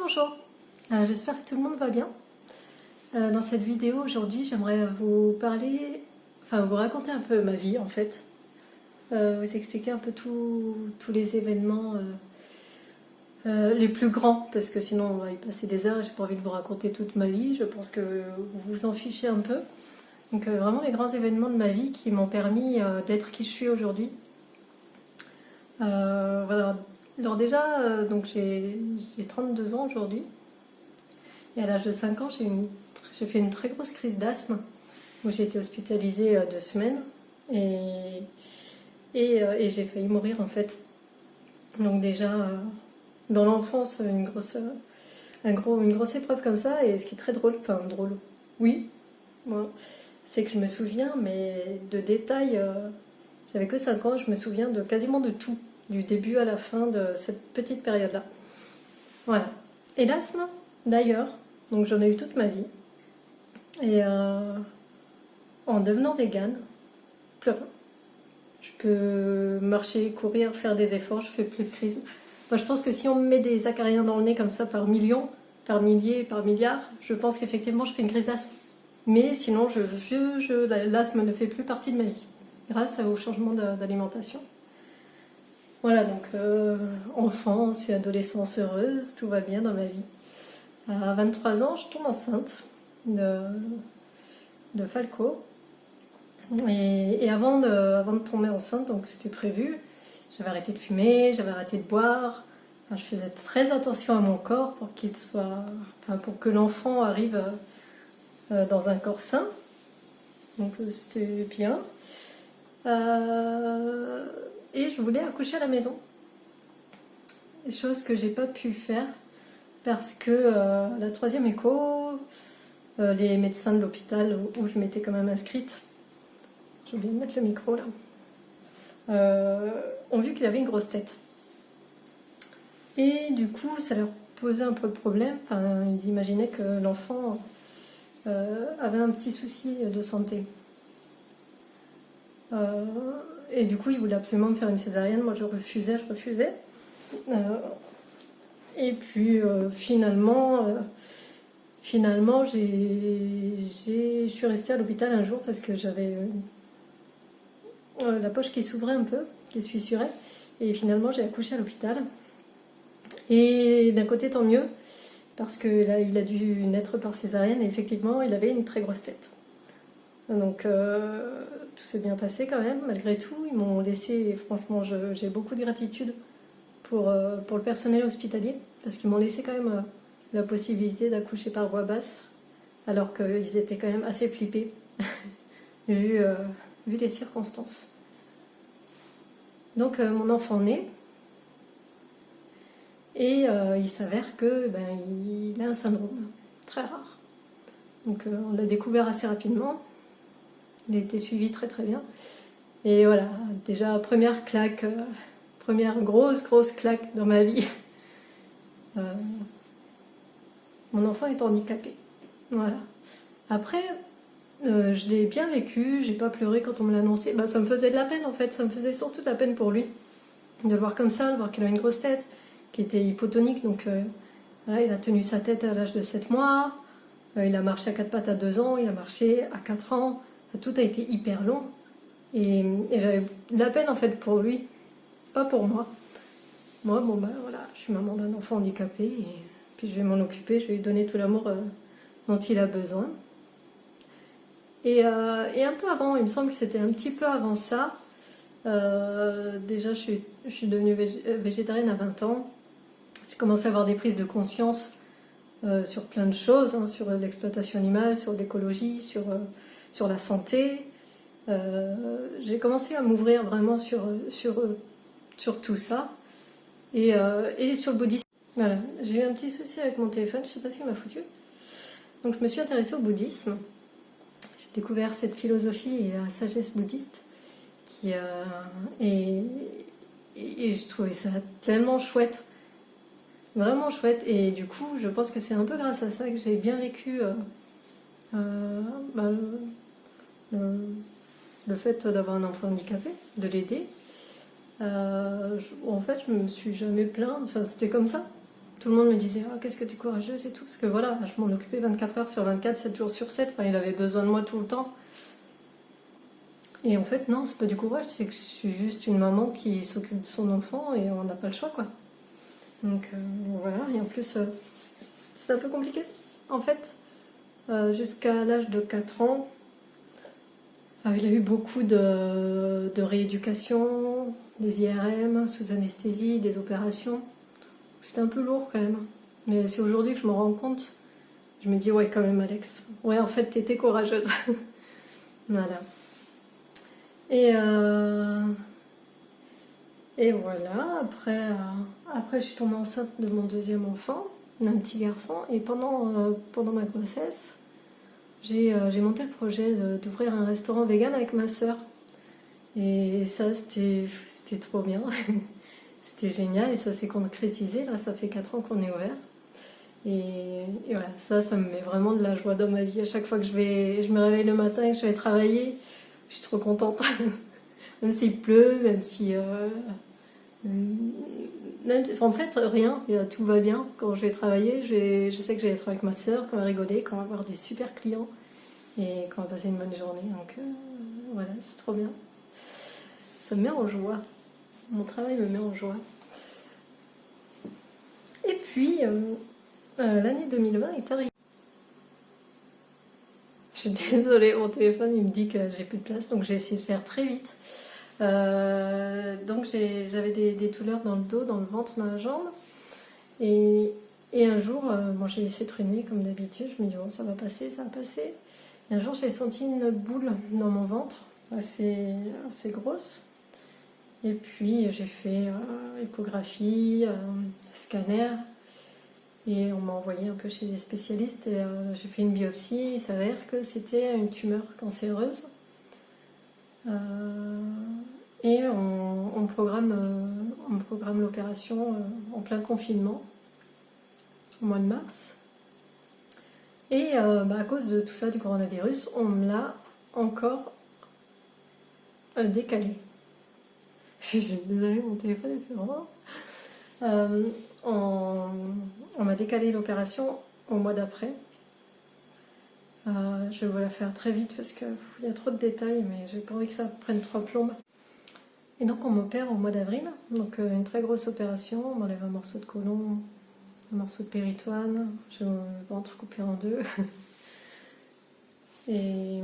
Bonjour, j'espère que tout le monde va bien. Dans cette vidéo aujourd'hui, j'aimerais vous parler, vous raconter un peu ma vie en fait. Vous expliquer un peu tous les événements les plus grands, parce que sinon on va y passer des heures et j'ai pas envie de vous raconter toute ma vie. Je pense que vous vous en fichez un peu. Donc vraiment les grands événements de ma vie qui m'ont permis d'être qui je suis aujourd'hui. Voilà. Alors déjà, donc j'ai 32 ans aujourd'hui. Et à l'âge de 5 ans, j'ai fait une très grosse crise d'asthme où j'ai été hospitalisée 2 semaines et j'ai failli mourir en fait. Donc déjà, dans l'enfance, une grosse épreuve comme ça. Et ce qui est très drôle, oui, moi, c'est que je me souviens, mais de détails, j'avais que 5 ans, je me souviens de quasiment de tout, du début à la fin de cette petite période-là. Voilà. Et l'asthme, d'ailleurs, donc j'en ai eu toute ma vie. Et en devenant végane, plus rien. Je peux marcher, courir, faire des efforts, je fais plus de crise. Moi, je pense que si on me met des acariens dans le nez comme ça par millions, par milliers, par milliards, je pense qu'effectivement je fais une crise d'asthme. Mais sinon, l'asthme ne fait plus partie de ma vie, grâce au changement d'alimentation. Voilà, donc enfance et adolescence heureuse, tout va bien dans ma vie. À 23 ans, je tombe enceinte de Falco. Et avant de tomber enceinte, donc c'était prévu, j'avais arrêté de fumer, j'avais arrêté de boire. Enfin, je faisais très attention à mon corps pour pour que l'enfant arrive dans un corps sain. Donc c'était bien. Et je voulais accoucher à la maison. Chose que j'ai pas pu faire parce que la 3e écho, les médecins de l'hôpital où je m'étais quand même inscrite, j'ai oublié de mettre le micro là, ont vu qu'il avait une grosse tête. Et du coup, ça leur posait un peu de problème. Enfin, ils imaginaient que l'enfant avait un petit souci de santé. Et du coup, ils voulaient absolument me faire une césarienne. Moi, je refusais. Et puis, finalement, je suis restée à l'hôpital un jour parce que j'avais la poche qui s'ouvrait un peu, qui se fissurait. Et finalement, j'ai accouché à l'hôpital. Et d'un côté, tant mieux, parce que là, il a dû naître par césarienne. Et effectivement, il avait une très grosse tête. Donc, tout s'est bien passé quand même, malgré tout. Ils m'ont laissé, et franchement, j'ai beaucoup de gratitude pour le personnel hospitalier, parce qu'ils m'ont laissé quand même la possibilité d'accoucher par voie basse, alors qu'ils étaient quand même assez flippés, vu les circonstances. Donc mon enfant naît, et il s'avère que il a un syndrome très rare. Donc on l'a découvert assez rapidement, il a été suivi très très bien. Et voilà, déjà première claque, première grosse claque dans ma vie. Mon enfant est handicapé. Voilà. Après, je l'ai bien vécu, j'ai pas pleuré quand on me l'a annoncé. Ça me faisait de la peine en fait, ça me faisait surtout de la peine pour lui. De le voir comme ça, de voir qu'il avait une grosse tête, qu'il était hypotonique, donc voilà, il a tenu sa tête à l'âge de 7 mois, il a marché à 4 pattes à 2 ans, il a marché à 4 ans, tout a été hyper long. Et j'avais de la peine en fait pour lui, pas pour moi. Moi, voilà, je suis maman d'un enfant handicapé, et puis je vais m'en occuper, je vais lui donner tout l'amour dont il a besoin. Et un peu avant, il me semble que c'était un petit peu avant ça, déjà je suis devenue végétarienne à 20 ans. J'ai commencé à avoir des prises de conscience sur plein de choses, hein, sur l'exploitation animale, sur l'écologie, sur la santé. J'ai commencé à m'ouvrir vraiment sur tout ça, et sur le bouddhisme. Voilà, j'ai eu un petit souci avec mon téléphone, je ne sais pas ce qu'il m'a foutu. Donc je me suis intéressée au bouddhisme. J'ai découvert cette philosophie et la sagesse bouddhiste et je trouvais ça tellement chouette, vraiment chouette. Et du coup, je pense que c'est un peu grâce à ça que j'ai bien vécu le fait d'avoir un enfant handicapé, de l'aider. En fait, je me suis jamais plainte, enfin, c'était comme ça. tout le monde me disait « Ah, qu'est-ce que t'es courageuse et tout », parce que voilà, je m'en occupais 24 heures sur 24, 7 jours sur 7, enfin, il avait besoin de moi tout le temps. Et en fait, non, c'est pas du courage, c'est que je suis juste une maman qui s'occupe de son enfant et on n'a pas le choix, quoi. Donc voilà, et en plus, c'est un peu compliqué. En fait, jusqu'à l'âge de 4 ans, il y a eu beaucoup de rééducation, des IRM sous anesthésie, des opérations. C'était un peu lourd quand même. Mais c'est aujourd'hui que je me rends compte. Je me dis, ouais, quand même, Alex. Ouais, en fait, t'étais courageuse. Voilà. Et, et voilà, après je suis tombée enceinte de mon deuxième enfant, d'un petit garçon. Et pendant ma grossesse, j'ai monté le projet d'ouvrir un restaurant vegan avec ma sœur. Et ça, c'était trop bien. C'était génial et ça s'est concrétisé. Là, ça fait 4 ans qu'on est ouvert. Et voilà, ça me met vraiment de la joie dans ma vie. À chaque fois que je me réveille le matin et que je vais travailler, je suis trop contente. Même s'il pleut, même si... en fait, rien, tout va bien. Quand je vais travailler, je sais que je vais être avec ma sœur, qu'on va rigoler, qu'on va avoir des super clients et qu'on va passer une bonne journée. Donc voilà, c'est trop bien. Ça me met en joie. Mon travail me met en joie. Et puis, l'année 2020 est arrivée. Je suis désolée, mon téléphone il me dit que j'ai plus de place, donc j'ai essayé de faire très vite. Donc j'avais des douleurs dans le dos, dans le ventre, dans la jambe. Et un jour, bon, j'ai laissé traîner comme d'habitude. Je me dis, oh, ça va passer, ça va passer. Et un jour, j'ai senti une boule dans mon ventre, assez grosse. Et puis, j'ai fait échographie, scanner. Et on m'a envoyé un peu chez les spécialistes. Et j'ai fait une biopsie. Il s'avère que c'était une tumeur cancéreuse. Et on programme l'opération en plein confinement, au mois de mars. Et à cause de tout ça, du coronavirus, on me l'a encore décalé. Je suis désolée, mon téléphone est fait vraiment. On m'a décalé l'opération au mois d'après. Je vais vous la faire très vite parce qu'il y a trop de détails, mais j'ai pas envie que ça prenne 3 plombes. Et donc on m'opère au mois d'avril, donc une très grosse opération. On m'enlève un morceau de côlon, un morceau de péritoine, j'ai le ventre coupé en 2. Et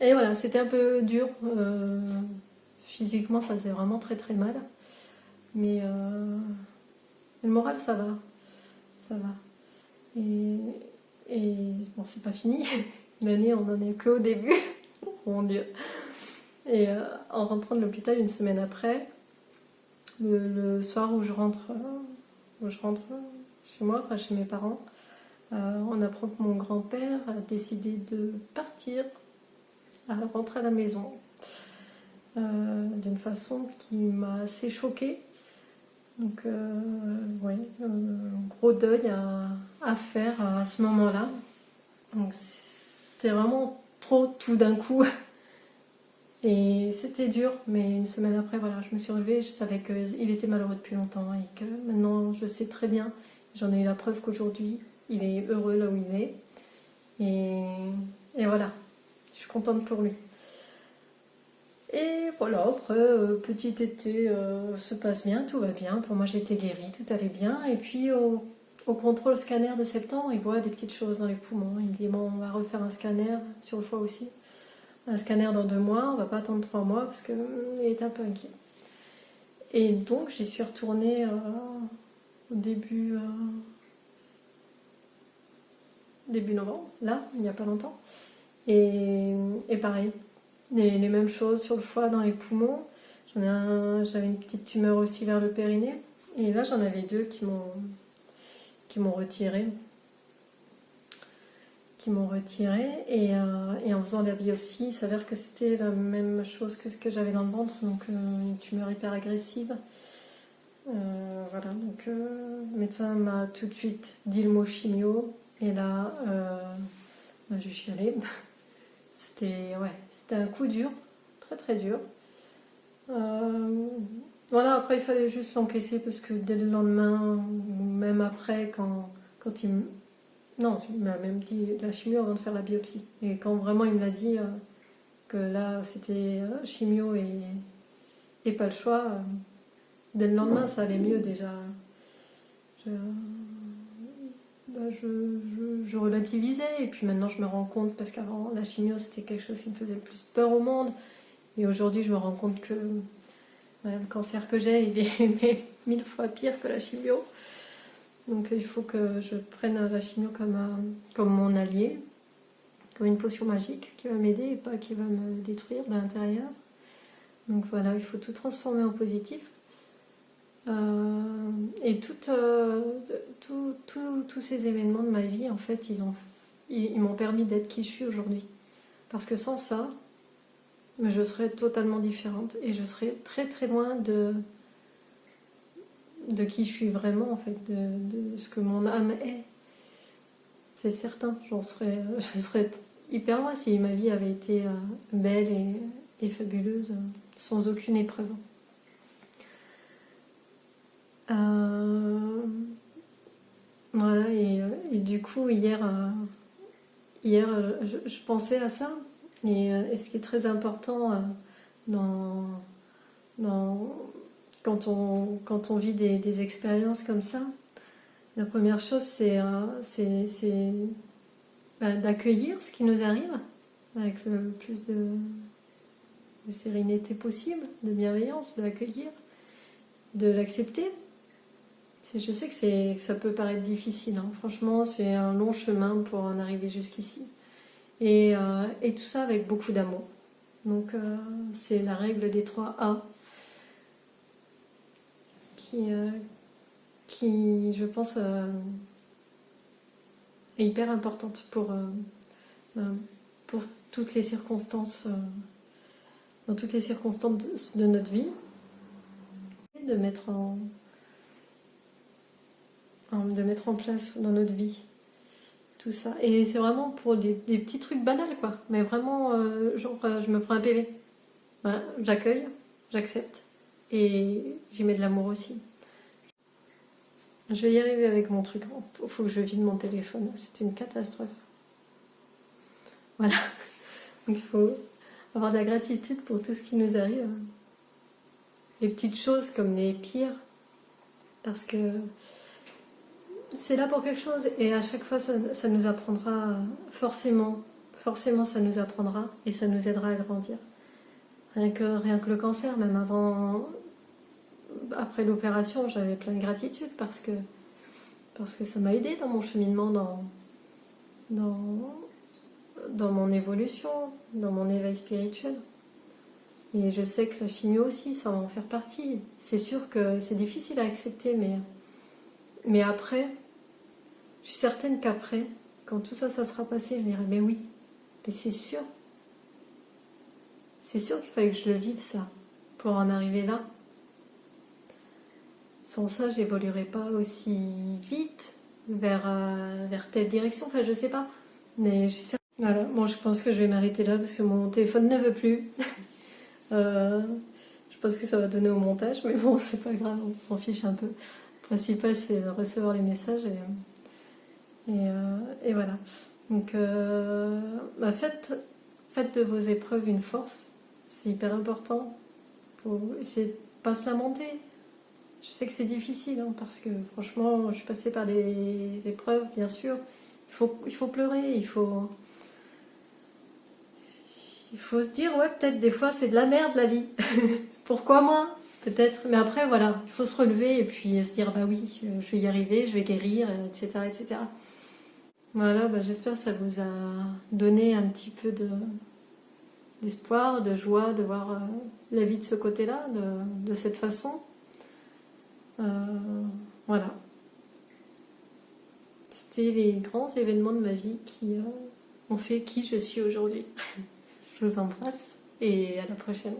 voilà, c'était un peu dur. Physiquement, ça faisait vraiment très très mal. Mais le moral, ça va. Ça va. Et bon, c'est pas fini. L'année, on en est qu'au début. Mon Dieu. Et en rentrant de l'hôpital une semaine après, le soir où je rentre chez moi, enfin chez mes parents, on apprend que mon grand-père a décidé de partir, à rentrer à la maison, d'une façon qui m'a assez choquée. Donc, ouais, gros deuil à faire à ce moment-là. Donc, c'était vraiment trop tout d'un coup. Et c'était dur, mais une semaine après, voilà, je me suis relevée, je savais qu'il était malheureux depuis longtemps et que maintenant, je sais très bien, j'en ai eu la preuve qu'aujourd'hui, il est heureux là où il est. Et voilà, je suis contente pour lui. Et voilà, après, petit été se passe bien, tout va bien. Pour moi, j'ai été guérie, tout allait bien. Et puis, au contrôle scanner de septembre, il voit des petites choses dans les poumons. Il me dit, bon, on va refaire un scanner sur le foie aussi. Un scanner dans 2 mois, on va pas attendre 3 mois parce qu'il est un peu inquiet. Et donc j'y suis retournée au début novembre, là, il n'y a pas longtemps. Et pareil, les mêmes choses sur le foie, dans les poumons. J'avais une petite tumeur aussi vers le périnée. Et là j'en avais 2 qui m'ont retiré. Et en faisant la biopsie, il s'avère que c'était la même chose que ce que j'avais dans le ventre, donc une tumeur hyper agressive. Voilà, donc le médecin m'a tout de suite dit le mot chimio, et là, j'ai chialé. C'était un coup dur, très très dur. Voilà, après il fallait juste l'encaisser parce que dès le lendemain, même après, quand il me... Non, il m'a même dit la chimio avant de faire la biopsie. Et quand vraiment il me l'a dit que là c'était chimio et pas le choix, dès le lendemain ça allait mieux déjà. Je, je relativisais et puis maintenant je me rends compte, parce qu'avant la chimio c'était quelque chose qui me faisait le plus peur au monde. Et aujourd'hui je me rends compte que le cancer que j'ai il est 1000 fois pire que la chimio. Donc il faut que je prenne la chimio comme mon allié, comme une potion magique qui va m'aider et pas qui va me détruire de l'intérieur. Donc voilà, il faut tout transformer en positif. Et tous ces événements de ma vie, en fait, ils m'ont permis d'être qui je suis aujourd'hui. Parce que sans ça, je serais totalement différente et je serais très très loin de qui je suis vraiment, en fait, de ce que mon âme est. C'est certain, je serais hyper loin si ma vie avait été belle et fabuleuse, sans aucune épreuve. Voilà, et du coup, hier je pensais à ça, et ce qui est très important quand on vit des expériences comme ça, la première chose, c'est d'accueillir ce qui nous arrive avec le plus de sérénité possible, de bienveillance, de l'accueillir, de l'accepter. Je sais que ça peut paraître difficile, hein. Franchement, c'est un long chemin pour en arriver jusqu'ici. Et tout ça avec beaucoup d'amour. Donc c'est la règle des 3 A qui je pense, est hyper importante pour toutes les circonstances, dans toutes les circonstances de notre vie, de mettre en place dans notre vie tout ça. Et c'est vraiment pour des petits trucs banals, quoi. Mais vraiment, je me prends un PV. Voilà, j'accueille, j'accepte et j'y mets de l'amour aussi. Je vais y arriver avec mon truc. Il faut que je vide mon téléphone. C'était une catastrophe. Voilà. Donc il faut avoir de la gratitude pour tout ce qui nous arrive. Les petites choses comme les pires. Parce que c'est là pour quelque chose. Et à chaque fois, ça nous apprendra forcément. Forcément, ça nous apprendra et ça nous aidera à grandir. Rien que le cancer, même après l'opération, j'avais plein de gratitude parce que ça m'a aidé dans mon cheminement, dans mon évolution, dans mon éveil spirituel. Et je sais que la chimio aussi, ça va en faire partie. C'est sûr que c'est difficile à accepter, mais après, je suis certaine qu'après, quand tout ça sera passé, je me dirai, mais oui, mais c'est sûr. C'est sûr qu'il fallait que je le vive, ça, pour en arriver là. Sans ça, j'évoluerai pas aussi vite vers telle direction. Enfin, je sais pas. Mais je suis certaine. Voilà, bon, je pense que je vais m'arrêter là parce que mon téléphone ne veut plus. Je pense que ça va donner au montage, mais bon, c'est pas grave, on s'en fiche un peu. Le principal, c'est de recevoir les messages et voilà. Donc, faites de vos épreuves une force. C'est hyper important. Faut essayer de pas se lamenter. Je sais que c'est difficile, hein, parce que franchement, je suis passée par des épreuves, bien sûr. Il faut pleurer, il faut se dire, ouais, peut-être des fois c'est de la merde la vie. Pourquoi moi? Peut-être. Mais après, voilà, il faut se relever et puis se dire, bah oui, je vais y arriver, je vais guérir, etc. etc. Voilà, bah, j'espère que ça vous a donné un petit peu d'espoir, de joie, de voir la vie de ce côté-là, de cette façon. Voilà. C'était les grands événements de ma vie qui ont fait qui je suis aujourd'hui. Je vous embrasse et à la prochaine.